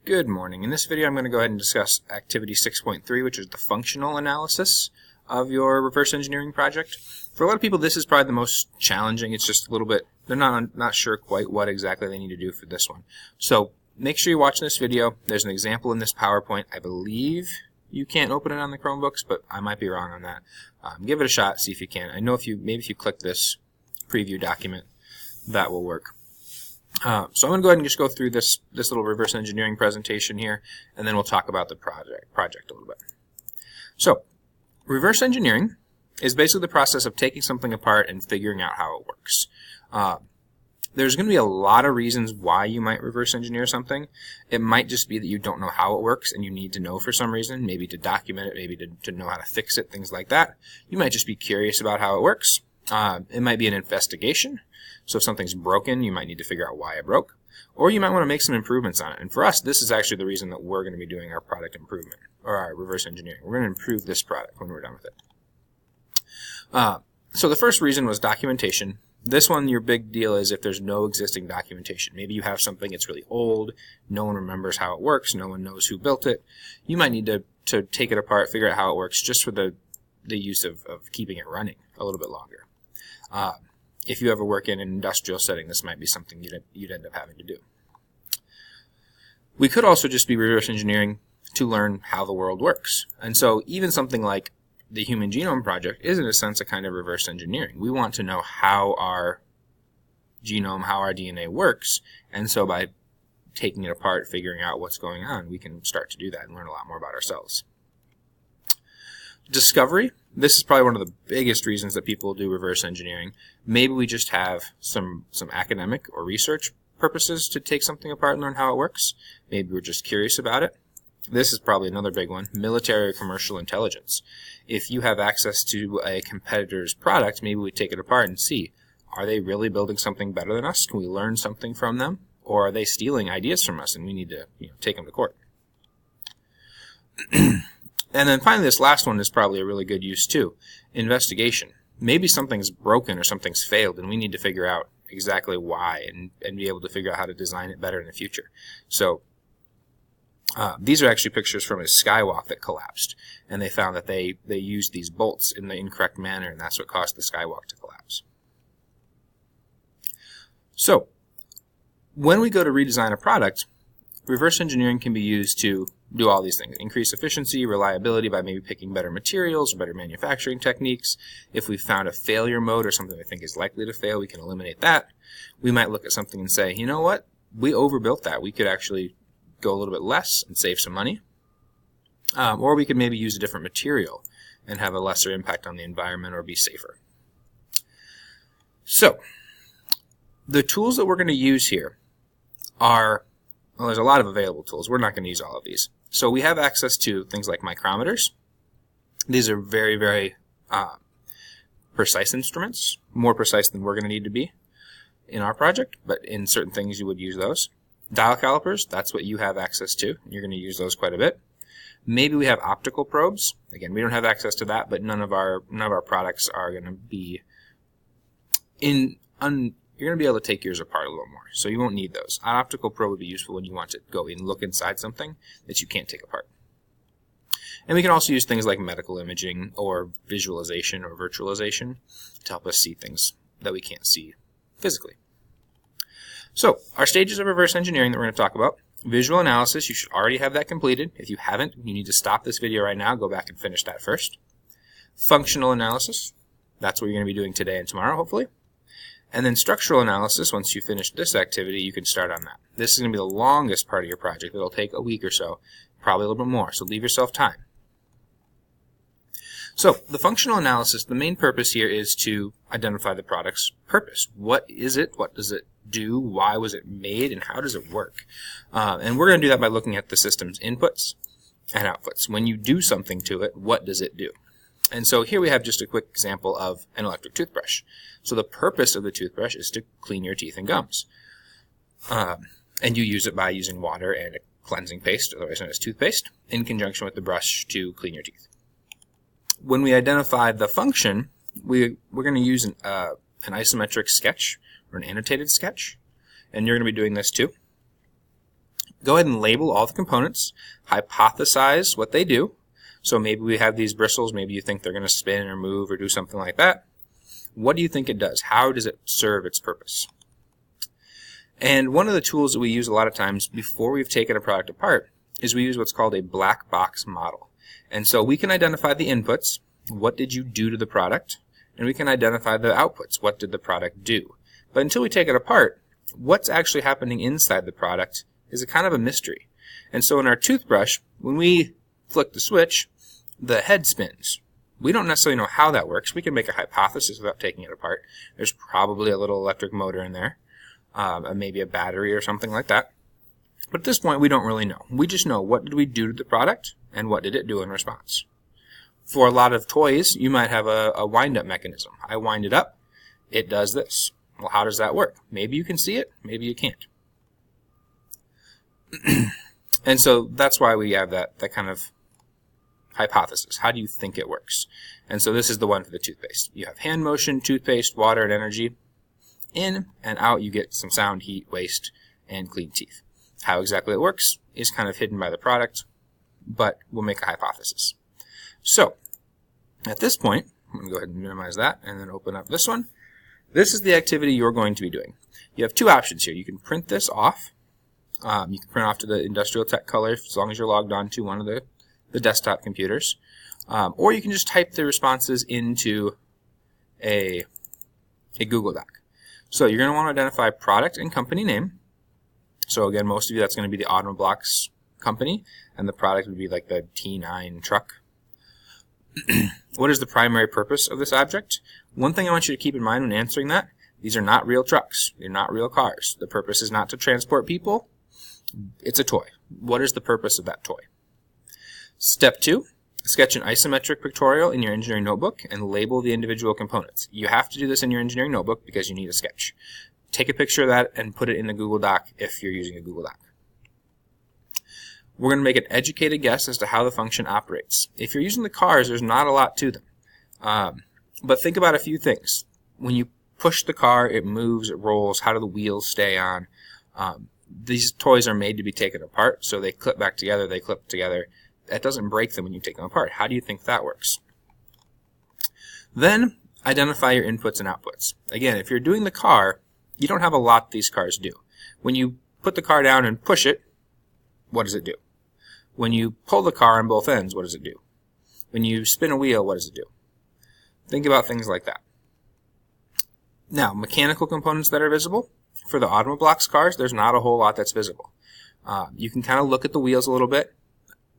Good morning. In this video I'm going to go ahead and discuss activity 6.3, which is the functional analysis of your reverse engineering project. For a lot of people this is probably the most challenging. It's just a little bit, they're not sure quite what exactly they need to do for this one. So make sure you're watching this video. There's an example in this PowerPoint. I believe you can't open it on the Chromebooks, but I might be wrong on that. Give it a shot, see if you can. I know if you click this preview document, that will work. So I'm going to go ahead and just go through this little reverse engineering presentation here, and then we'll talk about the project a little bit. So, reverse engineering is basically the process of taking something apart and figuring out how it works. There's going to be a lot of reasons why you might reverse engineer something. It might just be that you don't know how it works and you need to know for some reason, maybe to document it, maybe to know how to fix it, things like that. You might just be curious about how it works. It might be an investigation. So if something's broken, you might need to figure out why it broke. Or you might want to make some improvements on it. And for us, this is actually the reason that we're going to be doing our product improvement, or our reverse engineering. We're going to improve this product when we're done with it. So the first reason was documentation. This one, your big deal is if there's no existing documentation. Maybe you have something that's really old, no one remembers how it works, no one knows who built it. You might need to take it apart, figure out how it works, just for the use of keeping it running a little bit longer. If you ever work in an industrial setting, this might be something you'd end up having to do. We could also just be reverse engineering to learn how the world works. And so even something like the Human Genome Project is in a sense a kind of reverse engineering. We want to know how our genome, how our DNA works, and so by taking it apart, figuring out what's going on, we can start to do that and learn a lot more about ourselves. Discovery. This is probably one of the biggest reasons that people do reverse engineering. Maybe we just have some academic or research purposes to take something apart and learn how it works. Maybe we're just curious about it. This is probably another big one, military or commercial intelligence. If you have access to a competitor's product, maybe we take it apart and see, are they really building something better than us? Can we learn something from them? Or are they stealing ideas from us and we need to take them to court? And then finally, this last one is probably a really good use too. Investigation. Maybe something's broken or something's failed and we need to figure out exactly why and be able to figure out how to design it better in the future. So these are actually pictures from a skywalk that collapsed. And they found that they used these bolts in the incorrect manner, and that's what caused the skywalk to collapse. So when we go to redesign a product, reverse engineering can be used to do all these things. Increase efficiency, reliability by maybe picking better materials or better manufacturing techniques. If we found a failure mode or something we think is likely to fail, we can eliminate that. We might look at something and say, you know what? We overbuilt that. We could actually go a little bit less and save some money. Or we could maybe use a different material and have a lesser impact on the environment or be safer. So, the tools that we're going to use here are, well, there's a lot of available tools. We're not going to use all of these. So we have access to things like micrometers. These are very, very precise instruments, more precise than we're going to need to be in our project, but in certain things you would use those. Dial calipers, that's what you have access to. You're going to use those quite a bit. Maybe we have optical probes. Again, we don't have access to that, but none of our products are going to be you're going to be able to take yours apart a little more, so you won't need those. An optical probe would be useful when you want to go and look inside something that you can't take apart. And we can also use things like medical imaging or visualization or virtualization to help us see things that we can't see physically. So, our stages of reverse engineering that we're going to talk about. Visual analysis, you should already have that completed. If you haven't, you need to stop this video right now, go back and finish that first. Functional analysis, that's what you're going to be doing today and tomorrow, hopefully. And then structural analysis, once you finish this activity, you can start on that. This is going to be the longest part of your project. It'll take a week or so, probably a little bit more, so leave yourself time. So, the functional analysis, the main purpose here is to identify the product's purpose. What is it? What does it do? Why was it made? And how does it work? And we're going to do that by looking at the system's inputs and outputs. When you do something to it, what does it do? And so here we have just a quick example of an electric toothbrush. So the purpose of the toothbrush is to clean your teeth and gums. And you use it by using water and a cleansing paste, otherwise known as toothpaste, in conjunction with the brush to clean your teeth. When we identify the function, we're going to use an isometric sketch or an annotated sketch, and you're going to be doing this too. go ahead and label all the components, hypothesize what they do. So maybe we have these bristles, maybe you think they're going to spin or move or do something like that. What do you think it does? How does it serve its purpose? And one of the tools that we use a lot of times before we've taken a product apart is we use what's called a black box model. And so we can identify the inputs, what did you do to the product, and we can identify the outputs, what did the product do. But until we take it apart, what's actually happening inside the product is a kind of a mystery. And so in our toothbrush, when we flick the switch, the head spins. We don't necessarily know how that works. We can make a hypothesis without taking it apart. There's probably a little electric motor in there, maybe a battery or something like that. But at this point, we don't really know. We just know what did we do to the product and what did it do in response. For a lot of toys, you might have a wind-up mechanism. I wind it up, it does this. Well, how does that work? Maybe you can see it, maybe you can't. And so that's why we have that kind of hypothesis. How do you think it works? And so this is the one for the toothpaste. You have hand motion, toothpaste, water, and energy. In and out, you get some sound, heat, waste, and clean teeth. How exactly it works is kind of hidden by the product, but we'll make a hypothesis. So, at this point, I'm going to go ahead and minimize that and then open up this one. This is the activity you're going to be doing. You have two options here. You can print this off. You can print off to the industrial tech color as long as you're logged on to one of the desktop computers. Or you can just type the responses into a Google Doc. So you're going to want to identify product and company name. So again, most of you, that's going to be the Automoblocks company, and the product would be like the T9 truck. What is the primary purpose of this object? One thing I want you to keep in mind when answering that, these are not real trucks. They're not real cars. The purpose is not to transport people. It's a toy. What is the purpose of that toy? Step 2, sketch an isometric pictorial in your engineering notebook and label the individual components. You have to do this in your engineering notebook because you need a sketch. Take a picture of that and put it in the Google Doc if you're using a Google Doc. We're going to make an educated guess as to how the function operates. If you're using the cars, there's not a lot to them. But think about a few things. When you push the car, it moves, it rolls. How do the wheels stay on? These toys are made to be taken apart, so they clip back together, they clip together. That doesn't break them when you take them apart. How do you think that works? Then, identify your inputs and outputs. Again, if you're doing the car, you don't have a lot these cars do. When you put the car down and push it, what does it do? When you pull the car on both ends, what does it do? When you spin a wheel, what does it do? Think about things like that. Now, mechanical components that are visible. For the Automoblocks cars, there's not a whole lot that's visible. You can kind of look at the wheels a little bit.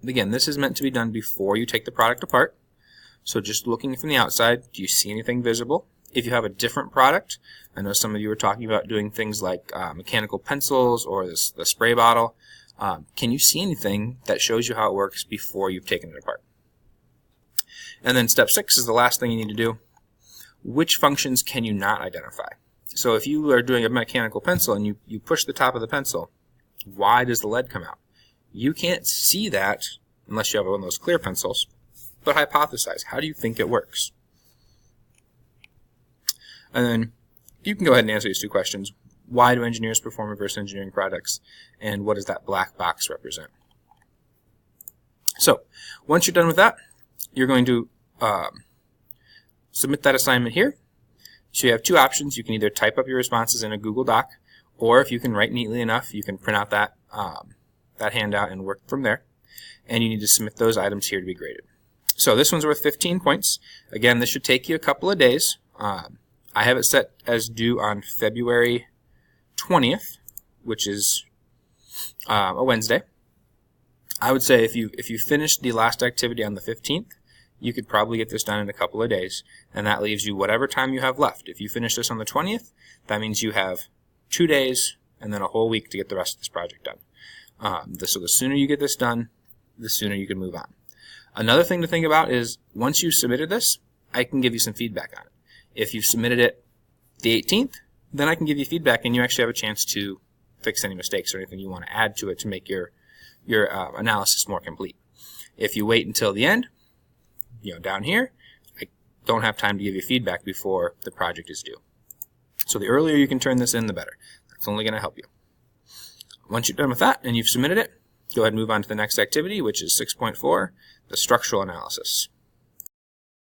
Again, this is meant to be done before you take the product apart. So just looking from the outside, do you see anything visible? If you have a different product, I know some of you were talking about doing things like mechanical pencils or the spray bottle. Can you see anything that shows you how it works before you've taken it apart? And then step 6 is the last thing you need to do. Which functions can you not identify? So if you are doing a mechanical pencil and you push the top of the pencil, why does the lead come out? You can't see that unless you have one of those clear pencils, but hypothesize. How do you think it works? And then you can go ahead and answer these two questions. Why do engineers perform reverse engineering projects? And what does that black box represent? So once you're done with that, you're going to submit that assignment here. So you have two options. You can either type up your responses in a Google Doc, or if you can write neatly enough, you can print out that handout and work from there. And you need to submit those items here to be graded. So this one's worth 15 points. Again, this should take you a couple of days. I have it set as due on February 20th, which is a Wednesday. I would say if you finish the last activity on the 15th, you could probably get this done in a couple of days, and that leaves you whatever time you have left. If you finish this on the 20th, that means you have 2 days and then a whole week to get the rest of this project done. So the sooner you get this done, the sooner you can move on. Another thing to think about is once you've submitted this, I can give you some feedback on it. If you've submitted it the 18th, then I can give you feedback and you actually have a chance to fix any mistakes or anything you want to add to it to make your analysis more complete. If you wait until the end, down here, I don't have time to give you feedback before the project is due. So the earlier you can turn this in, the better. That's only going to help you. Once you're done with that and you've submitted it, go ahead and move on to the next activity, which is 6.4, the structural analysis.